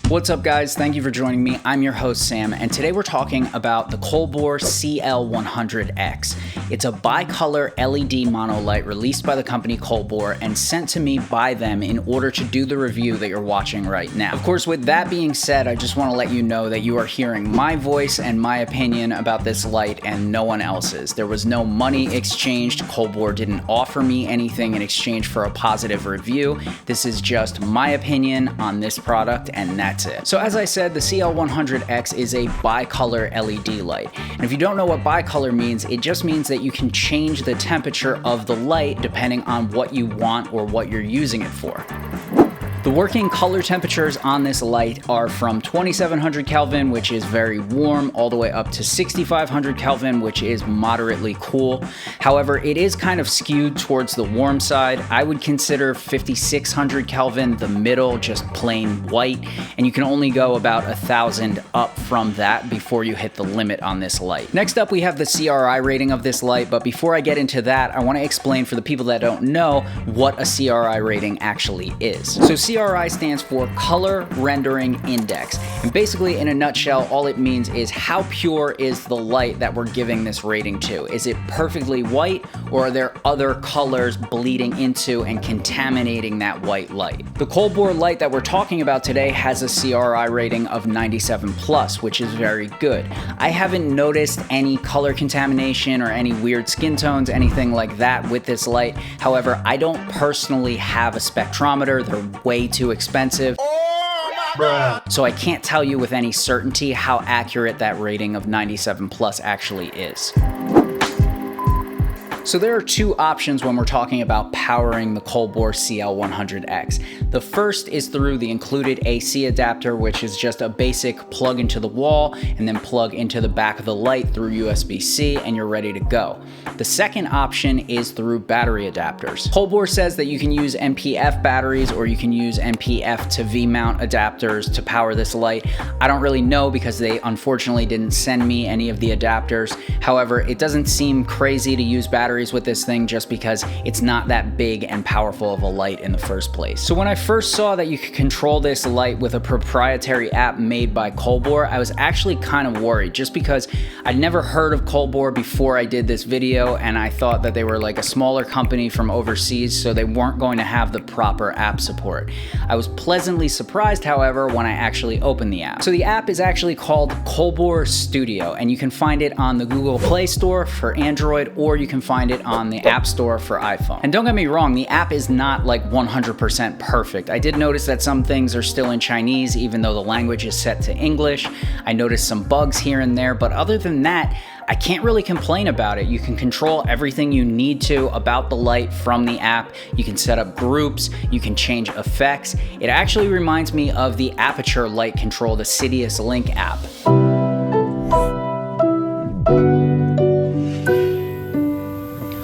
What's up guys, thank you for joining me. I'm your host Sam, and today we're talking about the Colbor CL100X. It's a bicolor LED monolight released by the company Colbor and sent to me by them in order to do the review that you're watching right now. Of course, with that being said, I just want to let you know that you are hearing my voice and my opinion about this light and no one else's. There was no money exchanged. Colbor didn't offer me anything in exchange for a positive review. This is just my opinion on this product, and that's it. So as I said, the CL100X is a bicolor LED light. And if you don't know what bicolor means, it just means that you can change the temperature of the light depending on what you want or what you're using it for. The working color temperatures on this light are from 2700 Kelvin, which is very warm, all the way up to 6500 Kelvin, which is moderately cool. However, it is kind of skewed towards the warm side. I would consider 5600 Kelvin the middle, just plain white, and you can only go about 1000 up from that before you hit the limit on this light. Next up, we have the CRI rating of this light, but before I get into that, I want to explain for the people that don't know what a CRI rating actually is. So CRI stands for Color Rendering Index, and basically in a nutshell, all it means is how pure is the light that we're giving this rating to. Is it perfectly white, or are there other colors bleeding into and contaminating that white light? The Colbor light that we're talking about today has a CRI rating of 97+, which is very good. I haven't noticed any color contamination or any weird skin tones, anything like that with this light. However, I don't personally have a spectrometer. They're way too expensive. So I can't tell you with any certainty how accurate that rating of 97+ actually is. So there are two options when we're talking about powering the Colbor CL100X. The first is through the included AC adapter, which is just a basic plug into the wall and then plug into the back of the light through USB-C, and you're ready to go. The second option is through battery adapters. Colbor says that you can use NPF batteries or you can use NPF to V-mount adapters to power this light. I don't really know because they unfortunately didn't send me any of the adapters. However, it doesn't seem crazy to use batteries with this thing just because it's not that big and powerful of a light in the first place. So when I first saw that you could control this light with a proprietary app made by Colbor, I was actually kind of worried just because I'd never heard of Colbor before I did this video, and I thought that they were like a smaller company from overseas, so they weren't going to have the proper app support. I was pleasantly surprised, however, when I actually opened the app. So the app is actually called Colbor Studio, and you can find it on the Google Play Store for Android, or you can find it on the App Store for iPhone. And don't get me wrong, the app is not like 100% perfect. I did notice that some things are still in Chinese, even though the language is set to English. I noticed some bugs here and there, but other than that, I can't really complain about it. You can control everything you need to about the light from the app. You can set up groups, you can change effects. It actually reminds me of the Aputure Light Control, the Sidious Link app.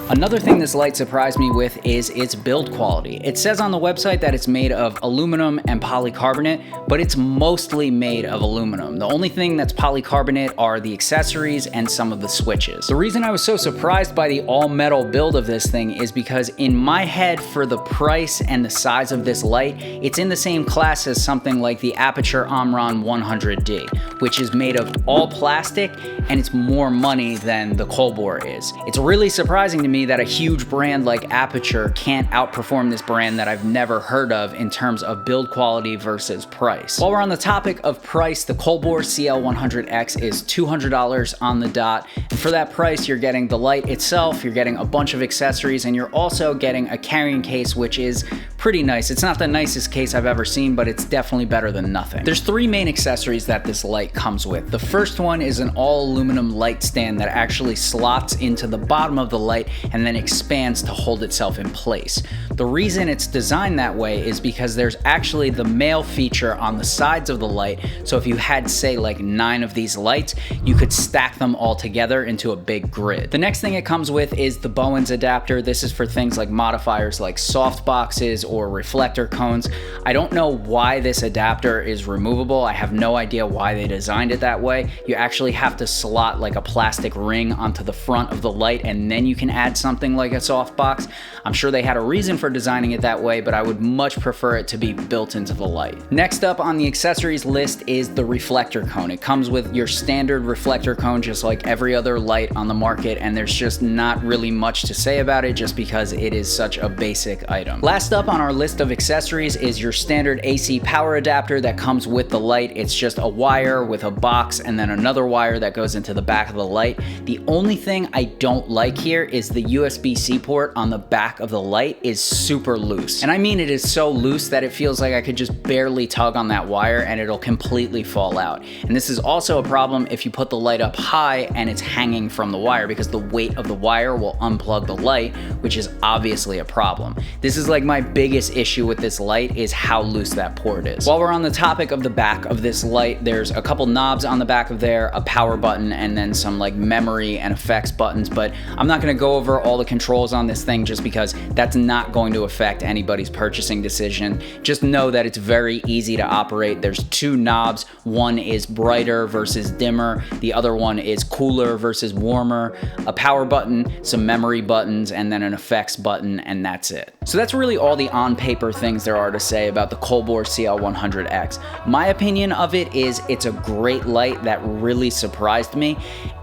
Another thing this light surprised me with is its build quality. It says on the website that it's made of aluminum and polycarbonate, but it's mostly made of aluminum. The only thing that's polycarbonate are the accessories and some of the switches. The reason I was so surprised by the all-metal build of this thing is because in my head, for the price and the size of this light, it's in the same class as something like the Aperture Amaran 100D, which is made of all plastic, and it's more money than the Colbor is. It's really surprising to me that a huge brand like Aputure can't outperform this brand that I've never heard of in terms of build quality versus price. While we're on the topic of price, the Colbor CL100X is $200 on the dot. And for that price, you're getting the light itself, you're getting a bunch of accessories, and you're also getting a carrying case, which is pretty nice. It's not the nicest case I've ever seen, but it's definitely better than nothing. There's three main accessories that this light comes with. The first one is an all aluminum light stand that actually slots into the bottom of the light and then expands to hold itself in place. The reason it's designed that way is because there's actually the male feature on the sides of the light, so if you had, say, like 9 of these lights, you could stack them all together into a big grid. The next thing it comes with is the Bowens adapter. This is for things like modifiers like soft boxes or reflector cones. I don't know why this adapter is removable. I have no idea why they designed it that way. You actually have to slot like a plastic ring onto the front of the light, and then you can add something like a softbox. I'm sure they had a reason for designing it that way, but I would much prefer it to be built into the light. Next up on the accessories list is the reflector cone. It comes with your standard reflector cone, just like every other light on the market, and there's just not really much to say about it just because it is such a basic item. Last up on our list of accessories is your standard AC power adapter that comes with the light. It's just a wire with a box and then another wire that goes into the back of the light. The only thing I don't like here is the USB-C port on the back of the light is super loose. And I mean, it is so loose that it feels like I could just barely tug on that wire and it'll completely fall out. And this is also a problem if you put the light up high and it's hanging from the wire, because the weight of the wire will unplug the light, which is obviously a problem. This is like my biggest issue with this light, is how loose that port is. While we're on the topic of the back of this light, there's a couple knobs on the back of there, a power button, and then some like memory and effects buttons, but I'm not gonna go over all the controls on this thing just because that's not going to affect anybody's purchasing decision. Just know that it's very easy to operate. There's two knobs. One is brighter versus dimmer. The other one is cooler versus warmer, a power button, some memory buttons, and then an effects button, and that's it. So that's really all the on-paper things there are to say about the Colbor CL100X. My opinion of it is it's a great light that really surprised me,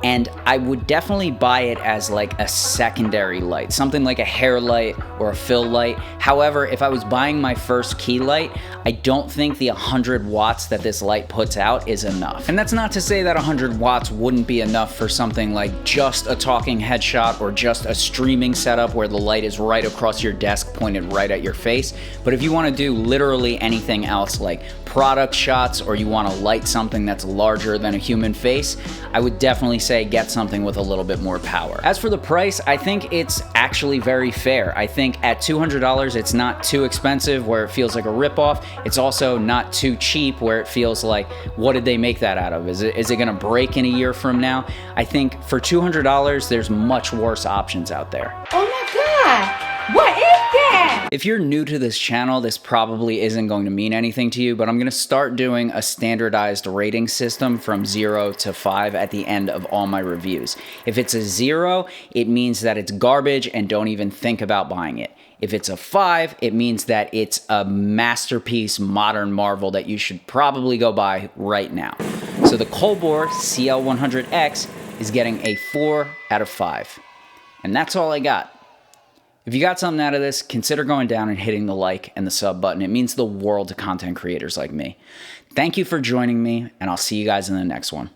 and I would definitely buy it as like a secondary light, something like a hair light or a fill light. However, if I was buying my first key light, I don't think the 100 watts that this light puts out is enough. And that's not to say that 100 watts wouldn't be enough for something like just a talking headshot or just a streaming setup where the light is right across your desk pointed right at your face. But if you want to do literally anything else like product shots, or you want to light something that's larger than a human face, I would definitely say get something with a little bit more power. As for the price, I think it's actually very fair. I think at $200, it's not too expensive where it feels like a ripoff. It's also not too cheap where it feels like, what did they make that out of? Is it gonna break in a year from now? I think for $200, there's much worse options out there. Oh my God! What is that? If you're new to this channel, this probably isn't going to mean anything to you, but I'm gonna start doing a standardized rating system from 0 to 5 at the end of all my reviews. If it's a 0, it means that it's garbage and don't even think about buying it. If it's a 5, it means that it's a masterpiece, modern marvel that you should probably go buy right now. So the Colbor CL100X is getting a 4 out of 5. And that's all I got. If you got something out of this, consider going down and hitting the like and the sub button. It means the world to content creators like me. Thank you for joining me, and I'll see you guys in the next one.